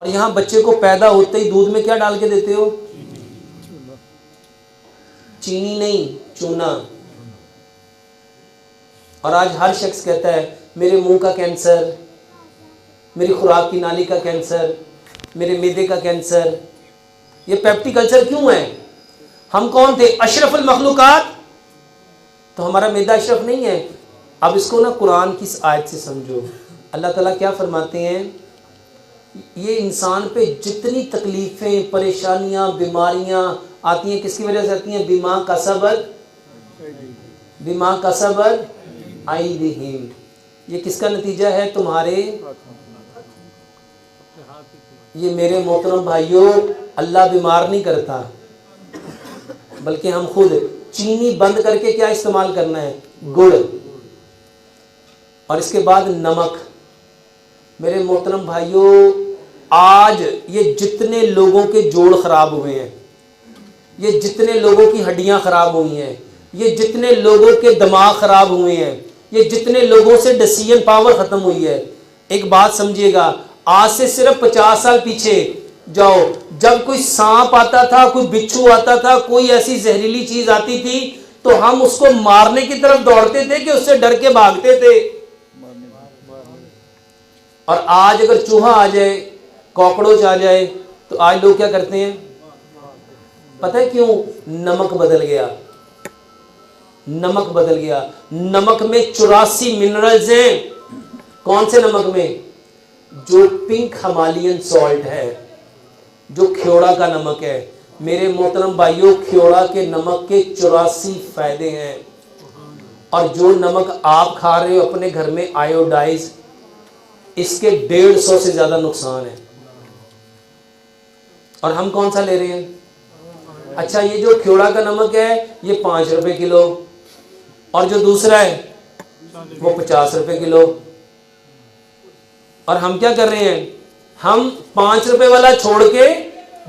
और यहाँ बच्चे को पैदा होते ही दूध में क्या डाल के देते हो? चीनी नहीं, चूना। और आज हर शख्स कहता है मेरे मुंह का कैंसर, मेरी खुराक की नाली का कैंसर, मेरे मैदे का कैंसर। ये पेप्टी कल्चर क्यों है? हम कौन थे? अशरफुल मखलूकात। तो हमारा मैदा अशरफ नहीं है। अब इसको ना कुरान की इस आयत से समझो। अल्लाह ताला क्या फरमाते हैं? ये इंसान पे जितनी तकलीफ़ें, परेशानियां, बीमारियां आती हैं, किसकी वजह से आती हैं? बिमा कसबत आइदिहिम। ये किसका नतीजा है? तुम्हारे। ये मेरे मोहतरम भाइयों, अल्लाह बीमार नहीं करता, बल्कि हम खुद चीनी बंद करके क्या इस्तेमाल करना है? गुड़। और इसके बाद नमक। मेरे मोहतरम भाइयों, आज ये जितने लोगों के जोड़ खराब हुए हैं, ये जितने लोगों की हड्डियां खराब हुई हैं, ये जितने लोगों के दिमाग खराब हुए हैं, ये जितने लोगों से डिसीजन पावर खत्म हुई है, एक बात समझिएगा, आज से सिर्फ 50 साल पीछे जाओ, जब कोई सांप आता था, कोई बिच्छू आता था, कोई ऐसी जहरीली चीज आती थी, तो हम उसको मारने की तरफ दौड़ते थे कि उससे डर के भागते थे। और आज अगर चूहा आ जाए, कॉकरोच आ जाए, तो आज लोग क्या करते हैं? पता है क्यों? नमक बदल गया। नमक बदल गया। नमक में 84 मिनरल्स हैं। कौन से नमक में? जो पिंक हिमालयन सॉल्ट है, जो ख्योड़ा का नमक है। मेरे मोहतरम भाइयों, ख्योड़ा के नमक के 84 फायदे हैं। और जो नमक आप खा रहे हो अपने घर में आयोडाइज, इसके 150 से ज्यादा नुकसान है। और हम कौन सा ले रहे हैं? अच्छा, ये जो ख्योड़ा का नमक है ये 5 रुपए किलो, और जो दूसरा है वो 50 रुपए किलो। और हम क्या कर रहे हैं? हम 5 रुपए वाला छोड़ के,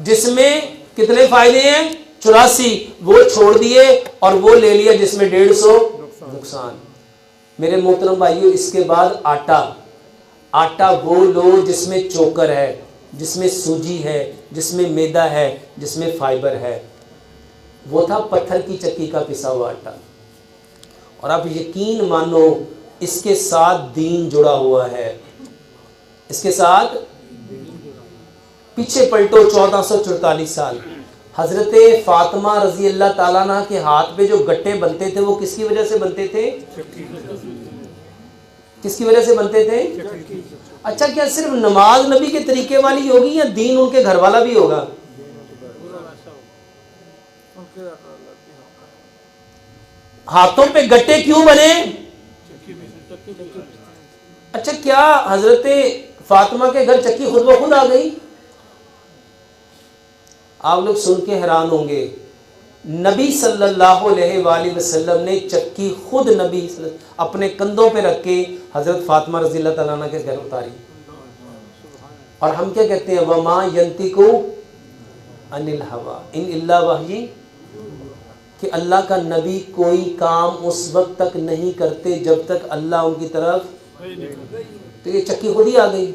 जिसमें कितने फायदे हैं? 84, वो छोड़ दिए और वो ले लिया जिसमें 150 नुकसान। मेरे मोहतरम भाइयों, इसके बाद आटा। आटा वो लो जिसमें चोकर है, जिसमें सूजी है, जिसमें मैदा है, जिसमें फाइबर है। वो था पत्थर की चक्की का पिसा हुआ आटा। और आप यकीन मानो, इसके साथ दीन जुड़ा हुआ है। इसके साथ पीछे पलटो 1444 साल, हजरत फातिमा रजी अल्लाह ताला अन्हा के हाथ पे जो गट्टे बनते थे, वो किसकी वजह से बनते थे? किसकी वजह से बनते थे? अच्छा, क्या सिर्फ नमाज नबी के तरीके वाली होगी या दीन उनके घर वाला भी होगा? हाथों पे गट्टे क्यों बने? अच्छा, क्या हजरत फातिमा के घर चक्की खुद ब खुद आ गई? आप लोग सुन के हैरान होंगे, नबी सल्लल्लाहु अलैहि वसल्लम ने चक्की खुद नबी अपने कंधों पे रख के हजरत फातिमा रज़ी अल्लाह तआला अन्हा के घर उतारी। और हम क्या कहते हैं? वमा यंतिकु अनिल हवा इन इल्ला वही, कि अल्लाह का नबी कोई काम उस वक्त तक नहीं करते जब तक अल्लाह उनकी तरफ। तो ये चक्की खुद ही आ गई।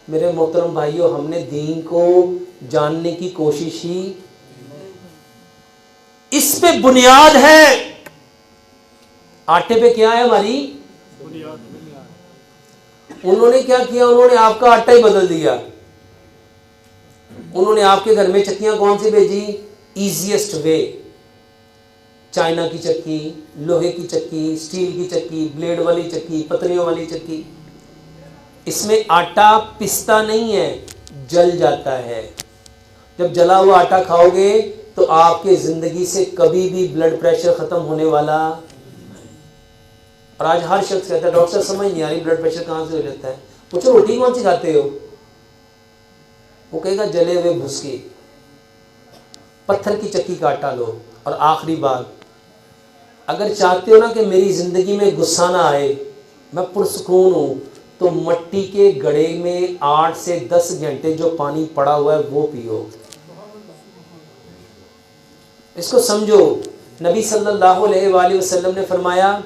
मेरे मोहतरम भाइयों, हमने दीन को जानने की कोशिश ही, इस पे बुनियाद है। आटे पे क्या है? हमारी बुनियाद। उन्होंने क्या किया? उन्होंने आपका आटा ही बदल दिया। उन्होंने आपके घर में चक्कियां कौन सी भेजी? Easiest way. चाइना की चक्की, लोहे की चक्की, स्टील की चक्की, ब्लेड वाली चक्की, पतरियों वाली चक्की। इसमें आटा पिसता नहीं है, जल जाता है। जब जला हुआ आटा खाओगे तो आपके जिंदगी से कभी भी ब्लड प्रेशर खत्म होने वाला। और आज हर शख्स कहता है डॉक्टर समझ नहीं आ रही ब्लड प्रेशर कहां से हो जाता है। पूछो रोटी कौन सी खाते हो? वो कहेगा जले हुए भुसके। पत्थर की चक्की का आटा लो। और आखिरी बात, अगर चाहते हो ना कि मेरी जिंदगी में गुस्सा ना आए, मैं पुरसुकून हूं, तो मट्टी के घड़े में 8 से 10 घंटे जो पानी पड़ा हुआ है वो पियो। इसको समझो। नबी सल्लल्लाहु अलैहि वसल्लम ने फरमाया,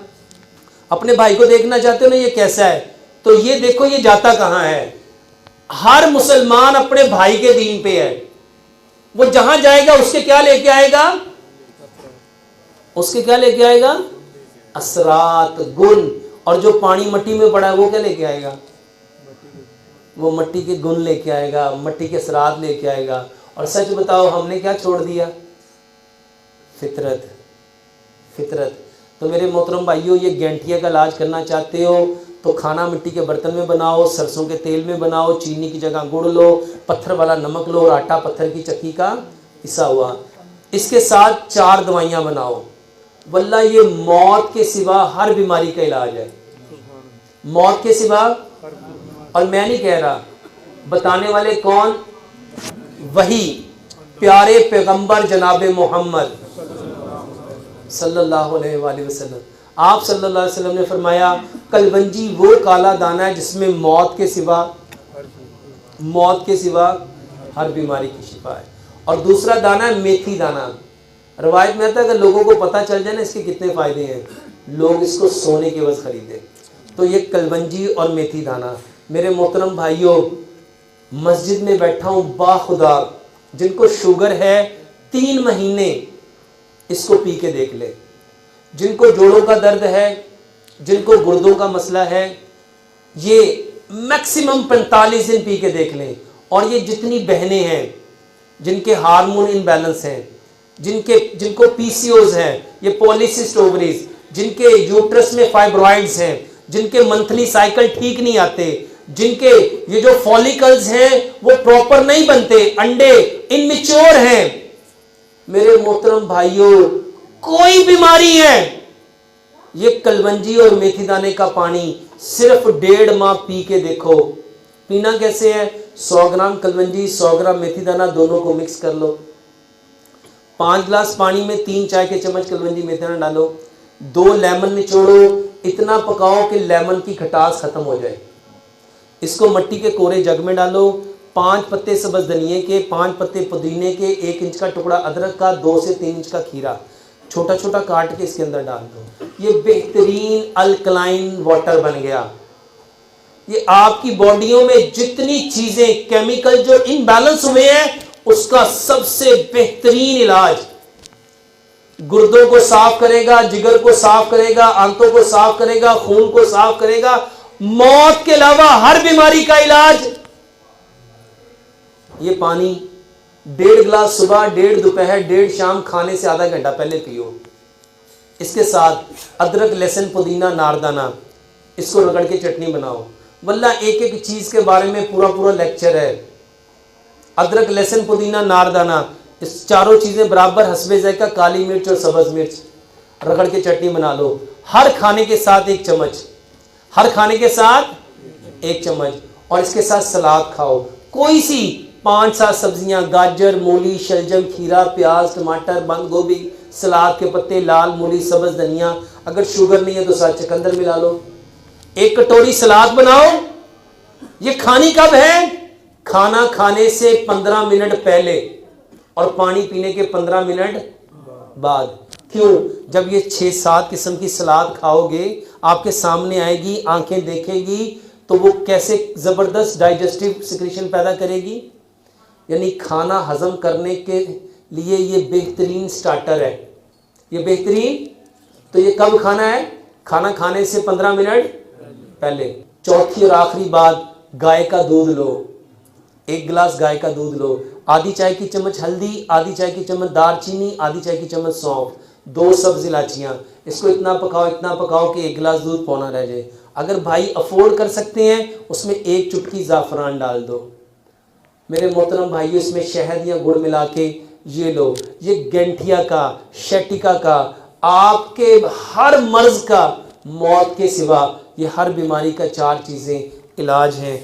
अपने भाई को देखना चाहते हो ना ये कैसा है, तो ये देखो ये जाता कहां है। हर मुसलमान अपने भाई के दीन पे है, वो जहां जाएगा उसके क्या लेके आएगा, उसके क्या लेके आएगा, असरात, गुण। और जो पानी मट्टी में पड़ा है वो क्या लेके आएगा, वो मट्टी के गुण लेके आएगा, मट्टी के असरात लेके आएगा। और सच बताओ हमने क्या छोड़ दिया, फितरत, फितरत। तो मेरे मोहतरम भाइयों, ये गैंठिया का इलाज करना चाहते हो तो खाना मिट्टी के बर्तन में बनाओ, सरसों के तेल में बनाओ, चीनी की जगह गुड़ लो, पत्थर वाला नमक लो और आटा पत्थर की चक्की का पिसा हुआ। इसके साथ 4 दवाइयां बनाओ। वल्लाह ये मौत के सिवा हर बीमारी का इलाज है, मौत के सिवा। और मैं नहीं कह रहा, बताने वाले कौन, वही प्यारे पैगंबर जनाब मोहम्मद सल्लल्लाहु अलैहि वसल्लम। आप सल्लल्लाहु अलैहि वसल्लम ने फरमाया कलवंजी वो काला दाना है जिसमें मौत के सिवा, मौत के सिवा हर बीमारी की शिफा है। और दूसरा दाना है मेथी दाना। रवायत में आता है अगर लोगों को पता चल जाए ना इसके कितने फायदे हैं, लोग इसको सोने के बस खरीदे। तो ये कलवंजी और मेथी दाना। मेरे मोहतरम भाइयों, मस्जिद में बैठा हूँ बाखुदा, जिनको शुगर है 3 महीने इसको पी के देख ले। जिनको जोड़ों का दर्द है, जिनको गुर्दों का मसला है, ये मैक्सिमम 45 दिन पी के देख लें। और ये जितनी बहनें हैं जिनके हार्मोन इनबैलेंस हैं, जिनको पीसीओज हैं, ये पॉलीसिस्ट ओवरीज, जिनके यूट्रस में फाइब्रॉइड्स हैं, जिनके मंथली साइकिल ठीक नहीं आते, जिनके ये जो फॉलिकल्स हैं वो प्रॉपर नहीं बनते, अंडे इनमेच्योर हैं, मेरे मोहतरम भाइयों कोई बीमारी है, ये कलवंजी और मेथी दाने का पानी सिर्फ 1.5 माह पी के देखो। पीना कैसे है, 100 ग्राम कलवंजी 100 ग्राम मेथी दाना दोनों को मिक्स कर लो। 5 गिलास पानी में 3 चाय के चम्मच कलवंजी मेथी दाना डालो, 2 लेमन निचोड़ो, इतना पकाओ कि लेमन की खटास खत्म हो जाए। इसको मिट्टी के कोरे जग में डालो, 5 पत्ते सब्ज धनिए के, 5 पत्ते पुदीने के, 1 इंच का टुकड़ा अदरक का, 2 से 3 इंच का खीरा छोटा छोटा काट के इसके अंदर डाल दो। ये बेहतरीन अल्कलाइन वाटर बन गया। ये आपकी बॉडियों में जितनी चीजें केमिकल जो इनबैलेंस हुए हैं उसका सबसे बेहतरीन इलाज। गुर्दों को साफ करेगा, जिगर को साफ करेगा, आंतों को साफ करेगा, खून को साफ करेगा, मौत के अलावा हर बीमारी का इलाज। ये पानी 1.5 गिलास सुबह, 1.5 दोपहर, 1.5 शाम, खाने से आधा घंटा पहले पियो। इसके साथ अदरक, लहसुन, पुदीना, नारदाना, इसको रगड़ के चटनी बनाओ। वल्लाह एक एक चीज के बारे में पूरा पूरा लेक्चर है। अदरक, लहसुन, पुदीना, नारदाना, इस चारों चीजें बराबर हस्बे जायका, काली मिर्च और सब्ज मिर्च रगड़ के चटनी बना लो। हर खाने के साथ 1 चम्मच, हर खाने के साथ 1 चम्मच। और इसके साथ सलाद खाओ, कोई सी 5-7 सब्जियां, गाजर, मूली, शलजम, खीरा, प्याज, टमाटर, बंद गोभी, सलाद के पत्ते, लाल मूली, सब्ज धनिया। अगर शुगर नहीं है तो साथ चुकंदर मिला लो। 1 कटोरी सलाद बनाओ। ये खानी कब है, खाना खाने से 15 मिनट पहले और पानी पीने के 15 मिनट बाद। क्यों, जब ये 6-7 किस्म की सलाद खाओगे आपके सामने आएगी, आंखें देखेगी, तो वो कैसे जबरदस्त डाइजेस्टिव सिक्रीशन पैदा करेगी। यानी खाना हजम करने के लिए ये बेहतरीन स्टार्टर है, ये बेहतरीन। तो ये कब खाना है, खाना खाने से 15 मिनट पहले। चौथी और आखिरी बात, गाय का दूध लो। 1 गिलास गाय का दूध लो, आधी चाय की चम्मच हल्दी, आधी चाय की चम्मच दालचीनी, आधी चाय की चम्मच सौंफ, 2 सब्ज इलायचियाँ। इसको इतना पकाओ कि 1 गिलास दूध पौना रह जाए। अगर भाई अफोर्ड कर सकते हैं उसमें 1 चुटकी ज़ाफ़रान डाल दो। मेरे मोहतरम भाइयों, इसमें शहद या गुड़ मिला के ये लो। ये गैंठिया का, शैटिका का, आपके हर मर्ज का, मौत के सिवा ये हर बीमारी का 4 चीज़ें इलाज हैं।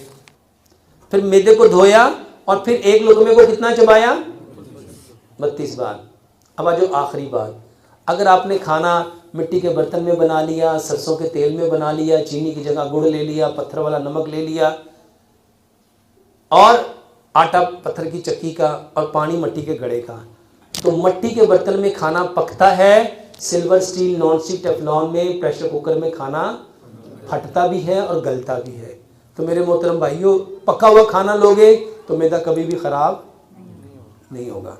फिर मैदे को धोया और फिर 1 लुकमे को कितना चबाया, 32 बार। अब आज जो आखिरी बात, अगर आपने खाना मिट्टी के बर्तन में बना लिया, सरसों के तेल में बना लिया, चीनी की जगह गुड़ ले लिया, पत्थर वाला नमक ले लिया और आटा पत्थर की चक्की का और पानी मिट्टी के घड़े का, तो मिट्टी के बर्तन में खाना पकता है, silver, steel, non stick, Teflon में, प्रेशर कुकर में खाना फटता भी है और गलता भी है। तो मेरे मोहतरम भाइयों, पका हुआ खाना लोगे तो मैदा कभी भी ख़राब नहीं होगा।